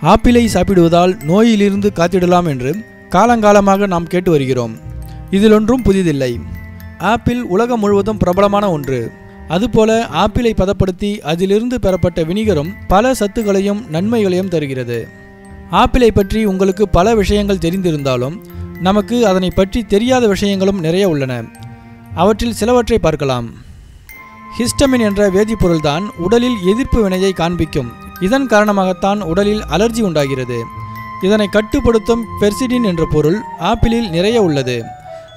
ஆப்பிளை சாப்பிடுவதால் நோயிலிருந்து காத்திடலாம் என்று காலங்காலமாக நாம் கேட்டு வருகிறோம். இதிலொன்றும் புதிதில்லை. ஆப்பிள் உலகம் முழுவதும் பிரபலமான ஒன்று. அதுபோல ஆப்பிளை பதப்படுத்தி அதிலிருந்து பெறப்பட்ட வினிகரும் பல சத்துக்களையும் நன்மைகளையும் தருகிறது. ஆப்பிளை பற்றி உங்களுக்கு பல விஷயங்கள் தெரிந்திருந்தாலும் நமக்கு அதனை பற்றி தெரியாத விஷயங்களும் நிறைய உள்ளன. அவற்றில் சிலவற்றை பார்க்கலாம். ஹிஸ்டமின் என்ற வேதிப்பொருள்தான் உடலில் எதிர்ப்பு வினையை காண்பிக்கும். இதன் காரணமாகத்தான் உடலில் அலர்ஜி உண்டாகிறது. இதனை கட்டுப்படுத்தும் பெர்சிடின் என்ற பொருள் ஆப்பிளில் நிறைய உள்ளது.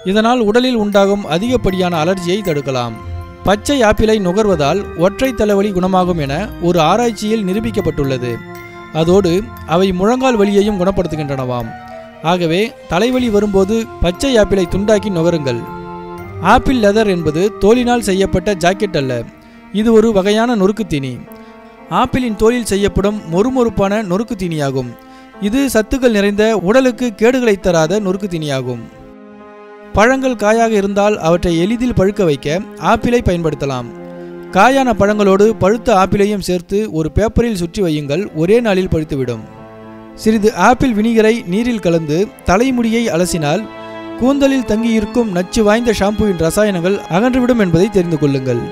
இதனால் உடலில் உண்டாகும் அதிகப்படியான அலர்ஜியை தடுக்கலாம். பச்சை ஆப்பிளை நுகர்வதால் ஒற்றை தலைவலி குணமாகும் என ஒரு ஆராய்ச்சியில் நிரூபிக்கப்பட்டுள்ளது. அதோடு அவை முழங்கால் வலியையும் குணப்படுத்துகின்றனவாம். ஆகவே தலைவலி வரும்போது பச்சை ஆப்பிளை துண்டாக்கி நுகருங்கள். ஆப்பிள் லெதர் என்பது தோலினால் செய்யப்பட்ட ஜாக்கெட் அல்ல. இது ஒரு வகையான நொறுக்கு தீனி. ஆப்பிளின் தோலில் செய்யப்படும் மொறுமொறுப்பான நொறுக்கு தீனியாகும். இது சத்துக்கள் நிறைந்த உடலுக்கு கேடுகளை தராத நொறுக்கு தீனியாகும். பழங்கள் காயாக இருந்தால் அவற்றை எளிதில் பழுக்க வைக்க ஆப்பிளை பயன்படுத்தலாம். காயான பழங்களோடு பழுத்த ஆப்பிளையும் சேர்த்து ஒரு பேப்பரில் சுற்றி வையுங்கள். ஒரே நாளில் பழுத்துவிடும். சிறிது ஆப்பிள் வினிகரை நீரில் கலந்து தலைமுடியை அலசினால் கூந்தலில் தங்கியிருக்கும் நச்சு வாய்ந்த ஷாம்புவின் ரசாயனங்கள் அகன்றுவிடும் என்பதை தெரிந்து கொள்ளுங்கள்.